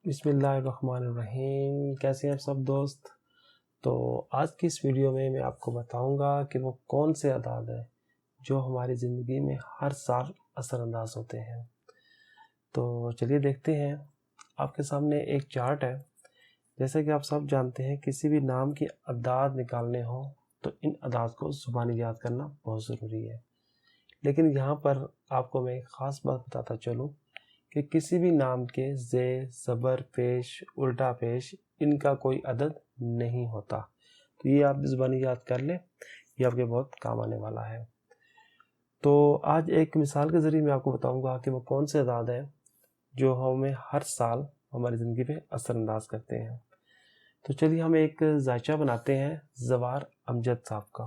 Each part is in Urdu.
بسم اللہ الرحمن الرحیم۔ کیسے ہیں سب دوست؟ تو آج کی اس ویڈیو میں آپ کو بتاؤں گا کہ وہ کون سے اعداد ہیں جو ہماری زندگی میں ہر سال اثر انداز ہوتے ہیں۔ تو چلیے دیکھتے ہیں۔ آپ کے سامنے ایک چارٹ ہے۔ جیسے کہ آپ سب جانتے ہیں کسی بھی نام کی اعداد نکالنے ہوں تو ان اعداد کو زبانی یاد کرنا بہت ضروری ہے، لیکن یہاں پر آپ کو میں ایک خاص بات بتاتا چلوں کہ کسی بھی نام کے زیر، زبر، پیش، الٹا پیش ان کا کوئی عدد نہیں ہوتا۔ تو یہ آپ زبانی یاد کر لیں، یہ آپ کے بہت کام آنے والا ہے۔ تو آج ایک مثال کے ذریعے میں آپ کو بتاؤں گا کہ وہ کون سے اعداد ہیں جو ہمیں ہر سال ہماری زندگی پہ اثر انداز کرتے ہیں۔ تو چلیے ہم ایک ذائچہ بناتے ہیں زوار امجد صاحب کا۔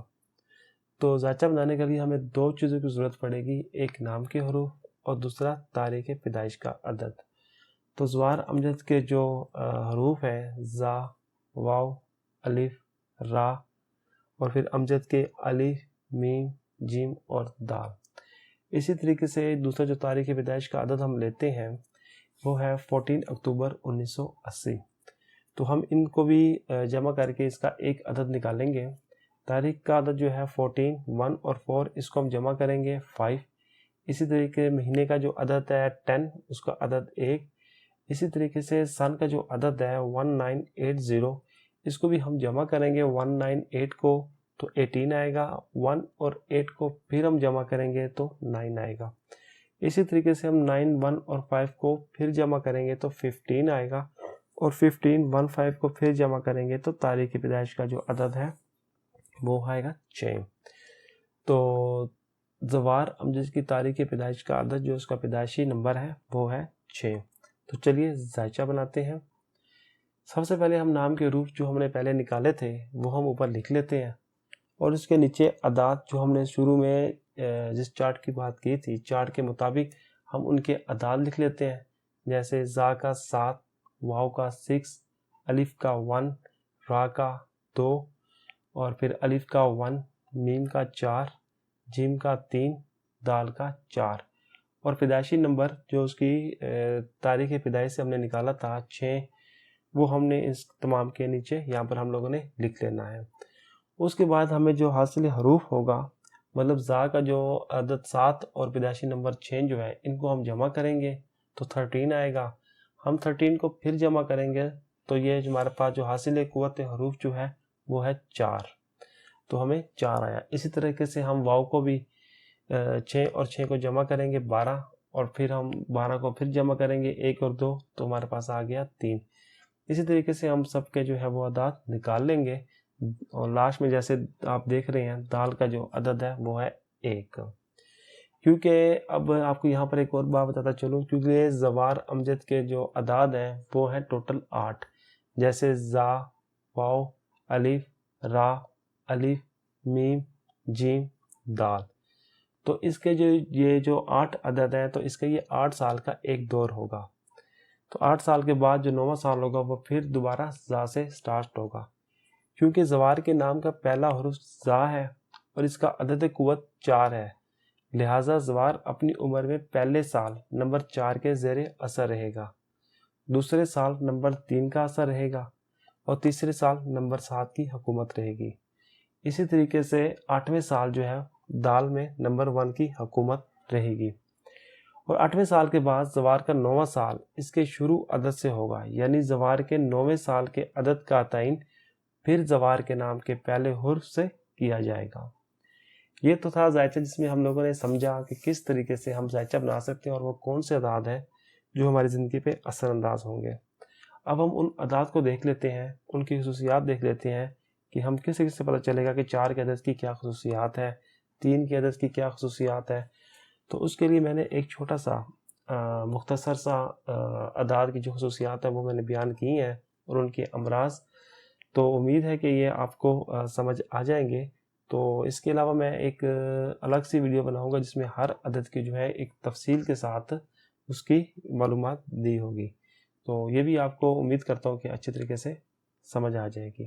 تو ذائچہ بنانے کے لیے ہمیں دو چیزوں کی ضرورت پڑے گی، ایک نام کے حروف اور دوسرا تاریخ پیدائش کا عدد۔ تو زوار امجد کے جو حروف ہیں زا، واو، الف، را، اور پھر امجد کے الف، میم، جیم اور دال۔ اسی طریقے سے دوسرا جو تاریخ پیدائش کا عدد ہم لیتے ہیں وہ ہے 14 اکتوبر 1980۔ تو ہم ان کو بھی جمع کر کے اس کا ایک عدد نکالیں گے۔ تاریخ کا عدد جو ہے 14، 1 اور 4 اس کو ہم جمع کریں گے 5۔ اسی طریقے مہینے کا جو عدد ہے 10، اس کا عدد 1۔ اسی طریقے سے سن کا جو عدد ہے 1980، اس کو بھی ہم جمع کریں گے 198 کو تو 18 آئے گا، 1 اور 8 کو پھر ہم جمع کریں گے تو 9 آئے گا۔ اسی طریقے سے ہم 9، 1 اور 5 کو پھر جمع کریں گے تو 15 آئے گا، اور 15، 1، 5 کو پھر جمع کریں گے تو تاریخ پیدائش کا جو عدد ہے وہ آئے گا 6۔ تو زوار امجد کی تاریخ پیدائش کا عدد جو اس کا پیدائشی نمبر ہے وہ ہے 6۔ تو چلیے ذائچہ بناتے ہیں۔ سب سے پہلے ہم نام کے حروف جو ہم نے پہلے نکالے تھے وہ ہم اوپر لکھ لیتے ہیں، اور اس کے نیچے اعداد جو ہم نے شروع میں جس چارٹ کی بات کی تھی، چارٹ کے مطابق ہم ان کے اعداد لکھ لیتے ہیں۔ جیسے زا کا 7، واو کا 6، الف کا 1، را کا 2، اور پھر الف کا 1، میم کا 4، جیم کا 3، دال کا 4، اور پیدائشی نمبر جو اس کی تاریخ پیدائش سے ہم نے نکالا تھا 6، وہ ہم نے اس تمام کے نیچے یہاں پر ہم لوگوں نے لکھ لینا ہے۔ اس کے بعد ہمیں جو حاصل حروف ہوگا، مطلب زا کا جو عدد 7 اور پیدائشی نمبر 6 جو ہے، ان کو ہم جمع کریں گے تو 13 آئے گا۔ ہم 13 کو پھر جمع کریں گے تو یہ جو ہمارے پاس جو حاصل قوت حروف جو ہے وہ ہے 4، تو ہمیں 4 آیا۔ اسی طریقے سے ہم واو کو بھی 6 اور 6 کو جمع کریں گے 12، اور پھر ہم 12 کو پھر جمع کریں گے 1 اور 2، تو ہمارے پاس آ گیا 3۔ اسی طریقے سے ہم سب کے جو ہے وہ اعداد نکال لیں گے، اور لاسٹ میں جیسے آپ دیکھ رہے ہیں دال کا جو عدد ہے وہ ہے 1۔ کیونکہ اب آپ کو یہاں پر ایک اور بات بتاتا چلوں، کیونکہ زوار امجد کے جو اعداد ہیں وہ ہیں ٹوٹل 8۔ جیسے زا، واو، الف، را، الف، میم، جیم، دال۔ تو اس کے یہ جو 8 عدد ہے تو اس کا یہ 8 سال کا ایک دور ہوگا۔ تو 8 سال کے بعد جو 9واں سال ہوگا وہ پھر دوبارہ زا سے سٹارٹ ہوگا، کیونکہ زوار کے نام کا پہلا حرف زا ہے اور اس کا عدد قوت 4 ہے، لہٰذا زوار اپنی عمر میں پہلے سال نمبر 4 کے زیر اثر رہے گا، دوسرے سال نمبر 3 کا اثر رہے گا، اور تیسرے سال نمبر 7 کی حکومت رہے گی۔ اسی طریقے سے 8ویں سال جو ہے دال میں نمبر 1 کی حکومت رہے گی، اور 8ویں سال کے بعد زوار کا 9واں سال اس کے شروع عدد سے ہوگا، یعنی زوار کے 9ویں سال کے عدد کا تعین پھر زوار کے نام کے پہلے حرف سے کیا جائے گا۔ یہ تو تھا ذائچہ، جس میں ہم لوگوں نے سمجھا کہ کس طریقے سے ہم ذائچہ بنا سکتے ہیں اور وہ کون سے اعداد ہیں جو ہماری زندگی پہ اثر انداز ہوں گے۔ اب ہم ان اعداد کو دیکھ لیتے ہیں، ان کی خصوصیات دیکھ لیتے ہیں کہ ہم کس سے پتہ چلے گا کہ 4 کے عدد کی کیا خصوصیات ہے، 3 کے عدد کی کیا خصوصیات ہے۔ تو اس کے لیے میں نے ایک چھوٹا سا مختصر سا اعداد کی جو خصوصیات ہیں وہ میں نے بیان کی ہیں اور ان کے امراض، تو امید ہے کہ یہ آپ کو سمجھ آ جائیں گے۔ تو اس کے علاوہ میں ایک الگ سی ویڈیو بناؤں گا جس میں ہر عدد کی جو ہے ایک تفصیل کے ساتھ اس کی معلومات دی ہوگی، تو یہ بھی آپ کو امید کرتا ہوں کہ اچھی طریقے سے سمجھ آ جائے گی۔